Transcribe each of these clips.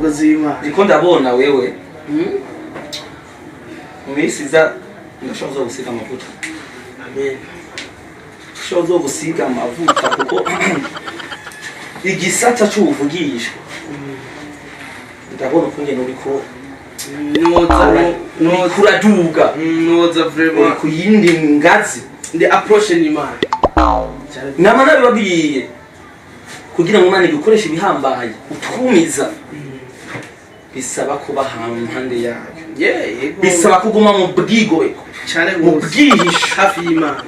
umukozi w'Imana ndiko ndabona wewe mu misi za ndashobora gusiga amavuta. amen Ndashobora gusiga amavuta kuko igisata cy'ubuvugisho ndabona ko ngene uriko kuraduga noza vraiment ku yindi ngazi ndi approach n'Imana nama nabibabwiye kugira ngo Imana igukoreshe ibihambaye utwumiza bisaba kuba hampande yayo bisaba kuguma mu bwigobeko cyane mu bwihisho hafi y'Imana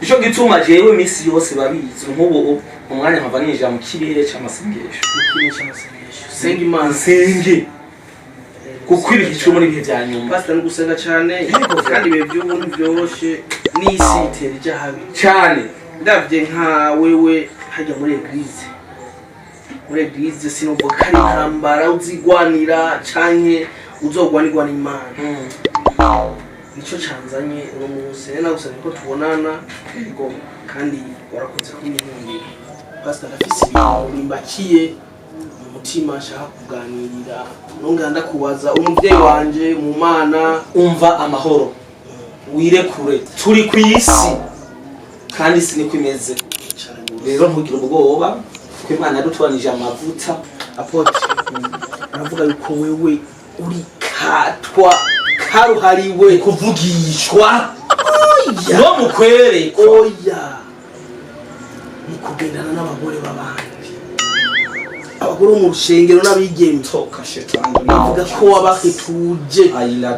ico gituma jewe misi yose babizi nk'ubu umwanya nkava ninjira mu kirere cy'amasengesho senga Imana senge kuko ibihico muri bihe bya nyuma pastor n'ugusenga cyane kandi bihe by'ubuntu byoroshe n'isi itera ijahabi cyane ndavye nka wewe hajya muri eglise sinovuga kari ntambara uzigwanira canke uzogwanirwa n'Imana nico canzanye uno munsi rero nagusaba ko tubonana yego kandi warakunze kuminkundira pastor afise ibintu bimbakiye mu mutima ashaka kuganirira nonga ndakubaza umuvyeyi wanje mu Mana umva amahoro wirekure turi ku isi kandi siniko imeze rero ntugire ubwoba ko Imana yadutoranije amavuta. Apôtre aravuga yuko wewe uri katwa karuhariwe kuvugishwa oya no mukwere oya mukugendana n'abagore babandi abagore mu rushengero n'abigeme toka shetani bavuga ko wabahituje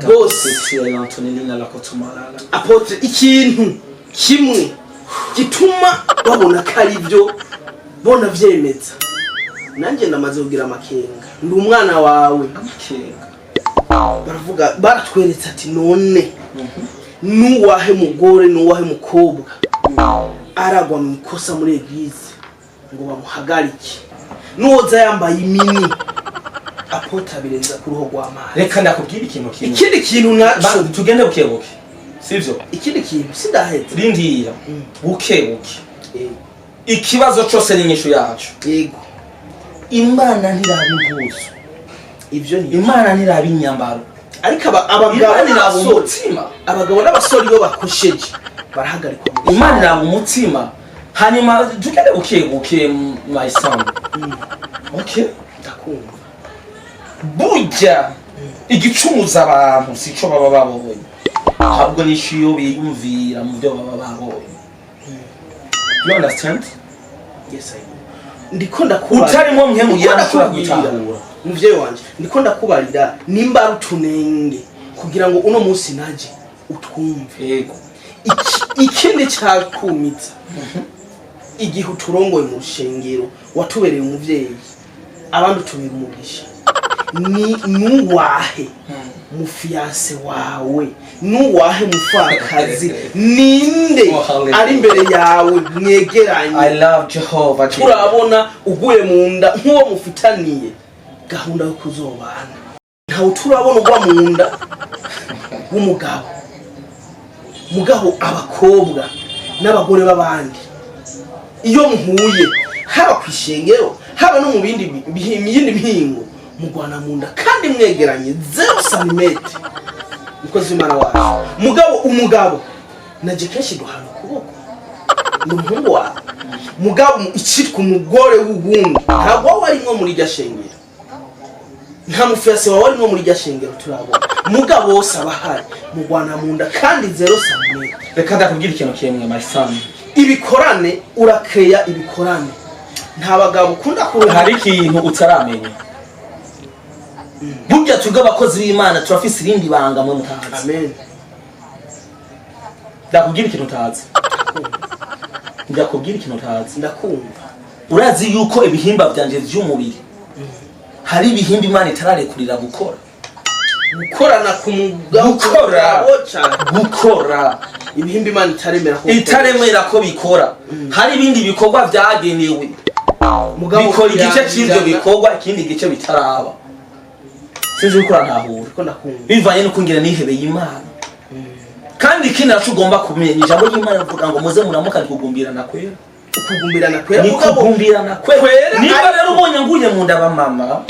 bose Apôtre ikintu kimwe gituma babona kari byo bona vyemeza nanje ndamaze kugira amakenga ndi umwana wawe amakenga baravuga baratweretse ati none nuwahe mugore nuwahe mukobwa aragwa mu ikosa muri eglise ngo bamuhagarike nuwoza yambaye imini Apôtre abirenza ku ruho rw'Amana. Reka ndakubwira ikintu kimwe ikindi kintu naco tugende bukebuke sivyo ikindi kintu sindahetse rindira bukebuke ikibazo cyose n'inyishu yacu yego Imana ntirabi impuzu ivyo ni Imana ntirabi inyambaro ariko abagabo n'abasore iyo bakosheje barahagarikwa Imana iraba umutima hanyuma tugende bukebuke my son okay ndakumva burya igicumuza abantu sico baba babonye ahubwo nishiyo biyumvira mu byo baba babonye. You understand? Yes I know. Ndiko ndakubarira utarimo mwe mugira ashobora gutahura muvyeyi wanje ndiko ndakubarira nimba rutunenge kugira ngo uno munsi naje utwumve yego ikindi cyakumitsa igihe uturongoye mu rushengero watubereye umuvyeyi abandi utubira umugisha ni nuwahe mufiance wawe nuwahe mufakazi ninde ari imbere yawe mwegeranye. I love Jehovah. Turabona uguye mu nda nk'uwo mufitaniye gahunda yo kuzobana ntawe turabona ugwa mu nda w'umugabo mugabo abakobwa n'abagore babandi iyo muhuye haba kwishengero haba no mu bindi mihingo mugwana mu nda kandi mwegeranye 0 cm ukoze Imana wacu umugabo naje kenshi duhana kuboko n'umuhungu wa mugabo ikitwa umugore w'ubundi ntabwo wari nko muri ryashengero nta mufiyase wawe ari nko muri ryashengero turabona mugabo wose abahari mugwana mu nda kandi 0 cm. Reka ndakubwira ikintu kimwe my son, ibikorane urakeya ibikorane nta bagabo ukunda kuruha. Hari ikintu utaramenya burya tuga abakozi b'Imana turafise irindi banga mwe mutazi. Amen. Ndakubwira ikintu utazi. Ndakubwira ikintu utazi. Ndakumva. Urazi yuko ibihimba byanje by'umubiri hari ibihimba Imana itararekurira gukora. Gukorana ku mugabo gukora ibihimba Imana itaremera ko bikora. Hari ibindi bikorwa byagenewe bikora igice cy'ibyo bikorwa ikindi gice bitaraba. Sinzi gukora ntahura ko ndakumva bivanye no kungira nihebeye Imana. Kandi kinacu ugomba kumenya ijambo ry'Imana rivuga ngo muze muramuka kugumbirana kwera. Ukugumbirana kwera ni kugumbirana kwera. Niba rero ubonye nguye abaguye mu nda ba mama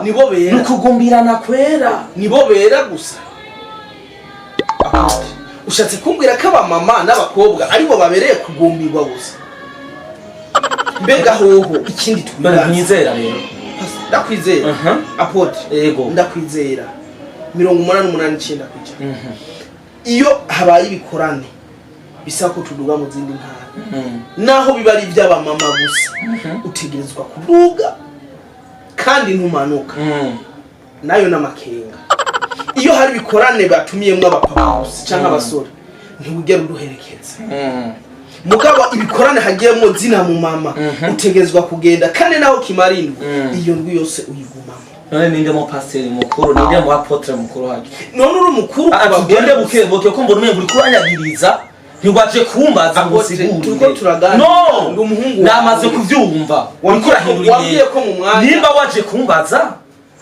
nibo bera nukugumbirana kwera nibo bera gusa. Ushatse kumbwira ko aba mama n'abakobwa aribo babereye kugumbirwa gusa? Mbega hoho ikindi twizera rero ndakwizera Apôtre yego ndakwizera 88% iyo habaye ibikorane bisaba ko tuduga mu zindi ntara naho bibari by'aba mama gusa utegerezwa kuduga kandi ntumanuka nayo n'amakenga. Iyo hari bikorane batumiyemo abapapa gusa cyangwa abasore ntibugera uruherekeza mugabo ibikorane hagiyemo zina mu mama utegerezwa kugenda kandi naho kimarindwa iyo ndwi yose uyigumamo. None ninde mu pasteur mukuru ninde mu apôtre mukuru haki none uri mukuru abagende bukebuke ko mbona umengo uri kuranyagiriza ntigwaje kumbaza ngo turiko turagana ndi umuhungu namaze kuvyumva uri kurahindura ko mu mwanya nimba waje kumbaza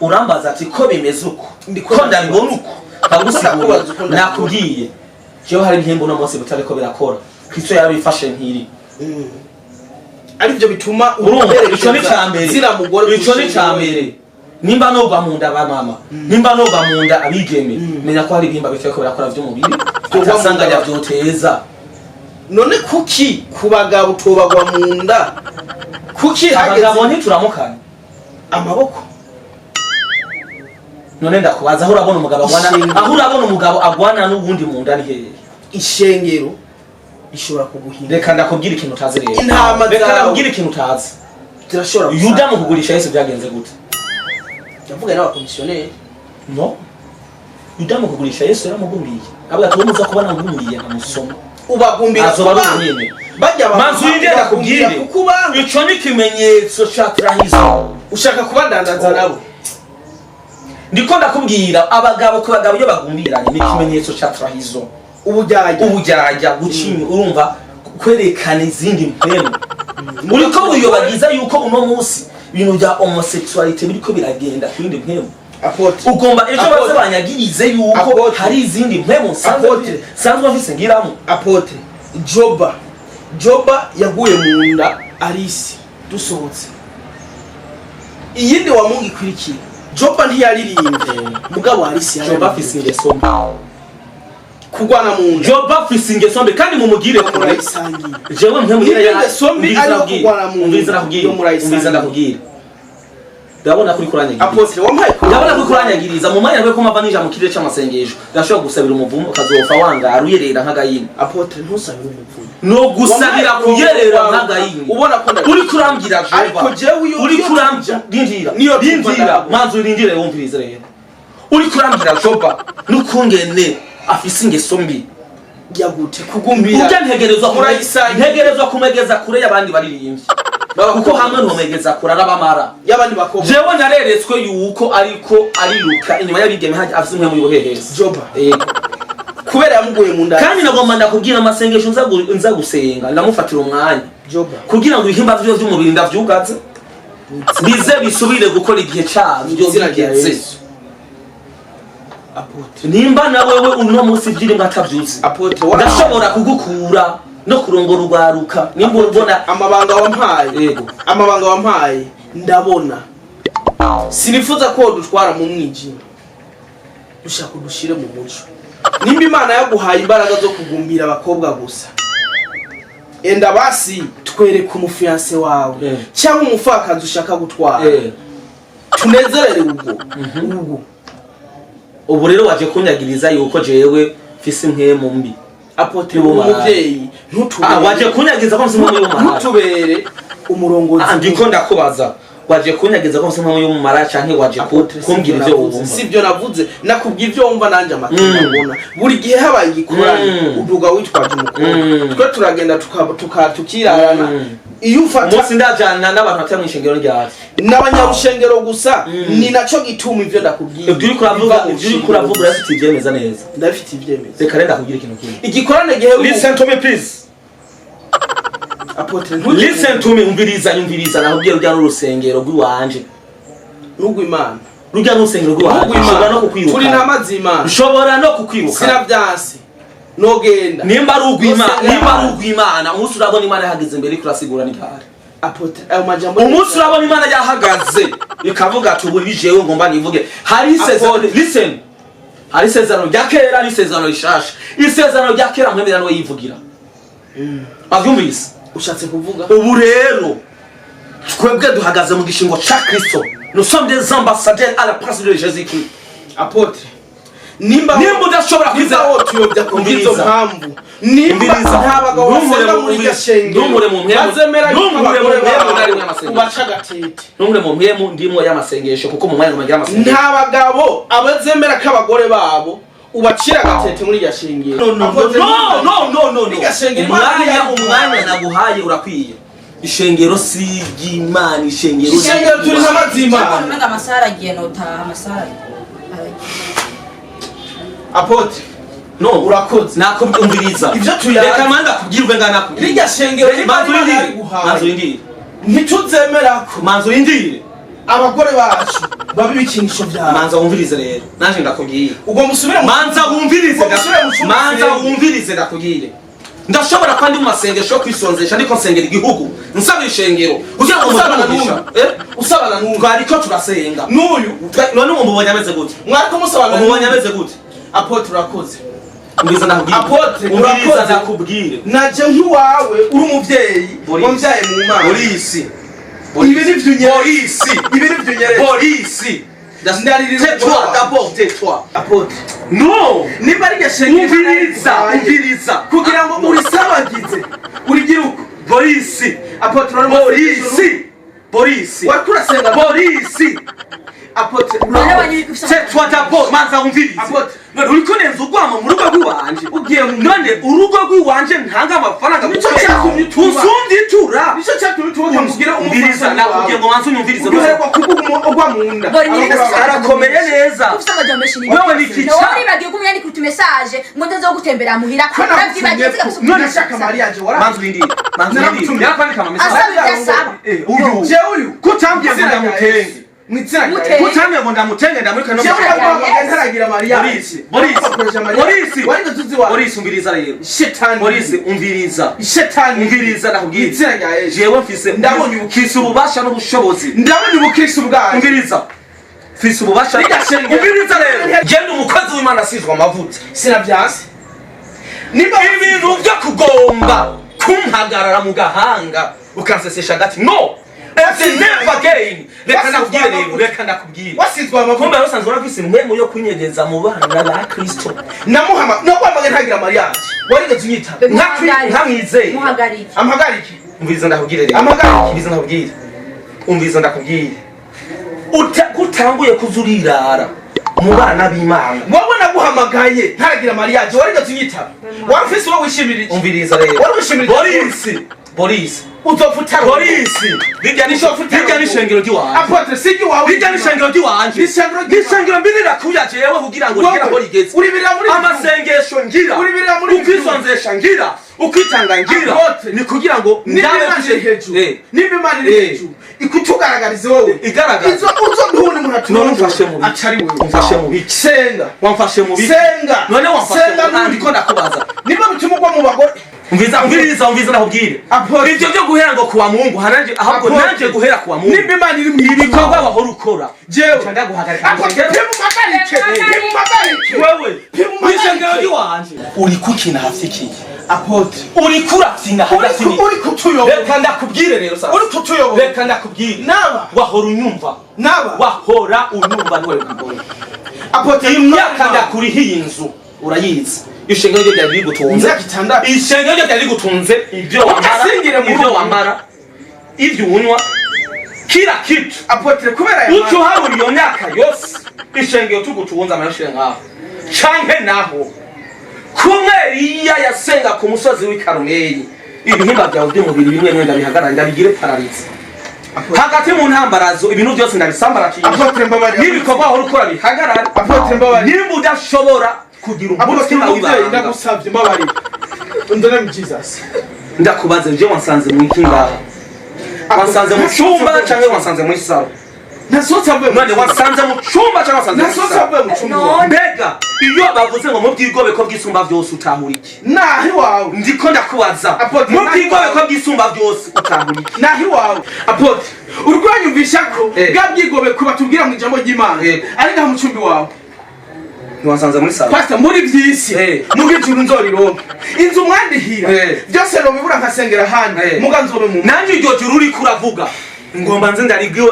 urambaza ati ko bimeze uko ko ndabibona uko kagusigura nakubwiye cyo hari impembo no mose butariko birakora Kristo yarabifashe nkiri ari byo bituma urumbereka ico ni cyambere ico ni cyambere nimba nogwa mu nda ba mama nimba nogwa mu nda abigeme menya ko hari ibihimba biteko birakora by'umubiri cyasanganya byoteza. None kuki kubagabo tobagwa mu nda kuki abagabo ntituramukana amaboko? None ndakubaza aho urabona umugabo agwana aho urabona umugabo agwana n'ubundi mu nda ni hehe? Ishengero bishobora kuguhira. Reka ndakubwira ikintu utazi rero. Reka ndakubwira ikintu utazi. Turashobora Yuda mu kugurisha Yesu byagenze gute? Ndavuga nawe komisioneri. No. Yuda mu kugurisha Yesu yaramugumbiye. Avuga ati umuza kubona ngumbiye amusoma. Ubagumbira azoba nyene. Bajya manzu yindera kubwira. Ico ni kimenyetso cha trahizo. Ushaka kubadandaza nabo. Ndiko ndakubwira abagabo ku bagabo iyo bagumbiranye ni kimenyetso cha trahizo. Ubujyajya gucimi urumva kwerekana izindi mpemu. Uriko uyobagiza yuko uno munsi ibintu bya homosexuality biriko biragenda kwindi mpemu. Apôtre ugomba ejo baze banyagirize yuko hari izindi mpemu sanzwe mfise ngiramo. Apôtre Joba yaguye mu nda arisi dusohotse iyindi wa Mungu ikwirikiye. Joba ntiyaririmbye mugabo arisi Joba afise ingeso mbi kugwana mu nda. Joba afise ingeso mbi kandi mumugire ko murayisangiye jewe mpemugire ya ingeso mbi ari kugwana mu nda. Umviza ndakubwira ndabona kuri kuranyagira Apôtre wampaye ndabona kuri kuranyagiriza mu mwanya rwe ko mavanija mu kirere cy'amasengesho gashobora gusabira umuvumo kazofa wanga aruyerera nk'agayini. Apôtre ntusabira umuvumo no gusabira kuyerera nk'agayini. Ubona ko uri kurambira Joba uri kurambira rindira manzu rindire wumvirize rero uri kurambira Joba n'ukungene afise ingeso mbi yagute kugumbira ujya ntegerezwa kumegeza kure y'abandi baririmbye kuko hamwe ntomegeza kure arabamara y'abandi bakobwa. Jewe nareretswe yuko ariko ariruka inyuma y'abigeme haje afise umwe mu yoheheza Joba kubera yamuguye mu nda kandi nagomba ndakubwira amasengesho nza gusenga ndamufatira umwanya Joba kugira ngo ibihimba byo by'umubiri ndavyugaze bize bisubire gukora igihe cyavyo bigeze. Apôtre nimba na wewe uno munsi byiri ngatavyuze Apôtre ndashobora kugukura no kurongora urwaruka nimba ubona amabanga wampaye ndabona sinifuza ko dutwara mu mwijima dushaka kudushire mu muco. Nimba Imana yaguhaye imbaraga zo kugumbira abakobwa gusa enda basi twereke umufiance wawe cyangwa umufakazi ushaka gutwara tunezerere ubwo ubu rero waje kunyagiriza yuko jewe mfise impemu mbi. Apôtre umuvyeyi waje kunyagiza ko mfise impemu y'umumara ntutubere umurongozi. Ndiko ndakubaza waje kunyagiza ko mfise impemu y'umumara canke waje kumbwira ivyo wumva? Sivyo navuze nakubwiye ivyo wumva nanje amatungo mbona buri gihe habaye igikorane uduga witwaje umukobwa twe turagenda tukirarana. Iyo ufata umunsi ndajana n'abantu batari mu ishengero ryari n'abanyarushengero gusa ni naco gituma ivyo ndakubwiye. Uri kuravuga urafite ivyemeza neza? Ndafite ivyemeza. Reka renda kugira ikintu kimwe igikorane gihe listen to me please. Apôtre listen to me umviriza nakubwiye rujya n'urusengero rw'iwanje n'ugw'Imana rujya n'urusengero rw'iwanje ushobora no kukwiruka turi ntamazi Imana ushobora no kukwiruka sinavyanse nogenda nimba ari ugw'Imana umunsi urabona Imana yahageze imbere irasigura n'igare Apôtre ayo majambo umunsi urabona Imana yahagaze ikavuga ati ubu bijewe ngomba nivuge hari isezerano listen hari isezerano rya kera n'isezerano rishasha isezerano rya kera mwemera no yivugira avyumvise ushatse kuvuga ubu rero twebwe duhagaze mu gishingo ca Kristo nous sommes des ambassadeurs à la place de Jésus-Christ Apôtre nimba udashobora kwizera aho tuyobya kumvizo mpamvu nimba ntabagabo basenga muri gashenge numure mu mpemu bazemera ubaca gatete numure mu mpemu ndimo y'amasengesho kuko mu mwanya umagira amasengesho ntabagabo abazemera k'abagore babo ubacira gatete muri gashenge no umwanya naguhaye urakwiye ishengero si ry'Imana ishengero turi n'amazima menga amasara agiye notaha amasara Apôtre no urakoze nakumviriza ivyo tuyaga reka manda kubwirwe ngana kubwira rirya shengero manzurindire ntituzemerako manzurindire abagore bacu babi bikinisho byawe manza wumvirize rero naje ndakubwira ubwo musubire manza wumvirize ndakubwire ndashobora kandi mu masengesho yo kwisonzesha ariko nsengera igihugu nsaba ishengero kugira ngo usabana n'uyu twariko turasenga n'uyu none umubonye ameze gute mwariko musabana umubonye ameze gute Apôtre urakoze umbiza ndakubwire Apôtre urakoze ndakubwire naje nk'uwawe uri umuvyeyi wamvyaye mu Mana polisi ibi ni vyunyere polisi tais-toi d'abord tais-toi Apôtre no niba ari gashenge umviriza kugira ngo urisabagize urigira uko polisi Apôtre polisi wakurasenga polisi Apôtre tais-toi d'abord manza umvirize none uriko nenza ugwama mu rugo rw'iwanje ugiye none urugo rw'iwanje ntanga amafaranga nico cyatumye usunditura nico cyatumye tuvuga mugira umviriza nakubwiye ngo manza unyumvirize uherwa kubugwa munda arakomeye neza ufite amajambo menshi ni wewe ni kicha wowe bagiye kumenya ni kutu message ngo ndazo gutembera muhira navyibagiye none shaka mariage wara manza urindire yakwandika ama message asaba byasaba uyu kutambye ngo ndamutenge mwitsira kutambye ngo ndamutenge ndamurika no ntaragira mariage Boris umviriza rero shetani Boris umviriza shetani umviriza nakubwiye mwitsira yaje jewe mfise ndabonye ubukisi ububasha n'ubushobozi ndabonye ubukristo bwaje umviriza mfise ububasha umviriza rero genda umukozi w'Imana asizwe amavuta sinavyase niba ibintu byo kugomba kumpagarara mu gahanga ukansesesha gati no never again reka ndakubwire wasizwe amavuta kumbe rusanzwe urafise impwemu yo kwinyegeza mu bana ba Kristo namuhama no kwamaga ntagira mariage warigeze unyita nkamwizeye amagariki umviriza ndakubwire rero umviriza ndakubwire utanguye kuzurirara mu bana b'Imana wowe naguhamagaye ntaragira mariage warigeze unyita wafise uwo wishimira umviriza rero wari wishimira Boris uzofuta polisi bijya n'ishengero ry'iwanje Apôtre sigi wawe bijya n'ishengero ry'iwanje n'ishengero mbirira kuyaje yewe kugira ngo rigera aho rigeze uribira muri amasengesho ngira uribira muri ukwisonzesha ngira ukitanga ngira ni kugira ngo ndabe hejuru n'ibimana iri hejuru ikutugaragarize wowe igaragaza izo ntuni muhatu none umfashe mu atari wewe umfashe mu biki senga wamfashe mu biki senga none wamfashe ndiko ndakubaza niba bitumugwa mu bagore umviriza ndakubwire ibyo byo guhera ngo kuwa Mungu hananje ahubwo nanje guhera kuwa Mungu n'ibimana iri mu ibikorwa bahora ukora jewe cyangwa guhagarika wewe wishengero ry'iwanje uri kukina hafikiye Apôtre uri kuratinga hagati uri kutuyoba reka ndakubwire rero sasa uri kutuyoba reka ndakubwire naba wahora unyumva wahora unyumva niwe kugoye Apôtre imyaka ndakurihiye inzu urayizi ishengero ryo ryari gutunze ishengero ryo ryari gutunze ibyo wambara ibyo unywa kila kitu Apôtre kubera uco hari iyo myaka yose ishengero tugutunza amayashire ngaho canke naho kumeriya yasenga ku musozi w'ikarumeli ibihimba byawe by'umubiri bimwe mwenda bihagarara ndabigire paralize hagati mu ntambarazo ibintu byose ndabisambaratisha n'ibikorwa aho ukora bihagarara nimba udashobora kugira umutima w'ibanga ndagusabye mbabari ndona mu Jesus ndakubaze je wansanze mu iki ngaha wansanze mu cyumba cyangwa wansanze mu isaro nasohotse avuye none wasanze mu cyumba cyangwa wasanze nasohotse avuye mu cyumba mbega iyo bavuze ngo mu bwigobeko bw'isumba byose utahura iki nahi wawe ndiko ndakubaza mu bwigobeko bw'isumba byose utahura iki nahi wawe Apôtre urwanyumvisha ko bwa bwigobeko batubwira mu ijambo ry'Imana ari nta mucumbi wawe ntiwasanze muri salo pastor muri byisi mu bw'ijuru nzorironka inzu mwandihira byose no bibura nkasengera hano muga nzobe mu nanjye iryo juru uri kuravuga ngomba nze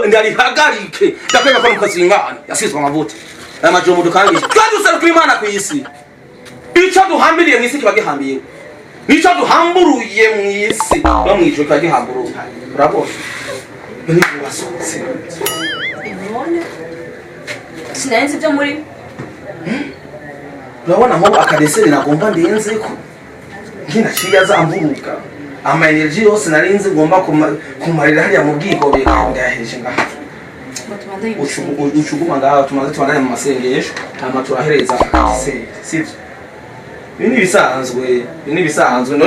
ndarihagarike ndakwega ko nuko zingana yasizwe amavuta aya majomo dukangisha kandi usarukira Imana ku isi icyo duhambiriye mu isi kiba gihambiye nicyo duhamburuye mu isi no mu ijuru kiba gihamburuye urabona ni wasutse sinenze ibyo muri urabona nko akadeseri nagomba ndenze ko nkinaciye azamburuka ama energy yose narinze ngomba kumarira hariya mu bwigobeko ndayahereje ngaha ucuguma ngaha tumaze tubandanye mu masengesho hama turahereza akadeseri sivyo bini bisanzwe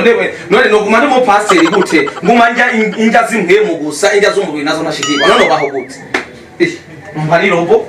none noguma ndi mu pastor gute nguma njya injya zimwe mu gusa injya z'umubiri nazo nashikirwa none baho gute mpari robo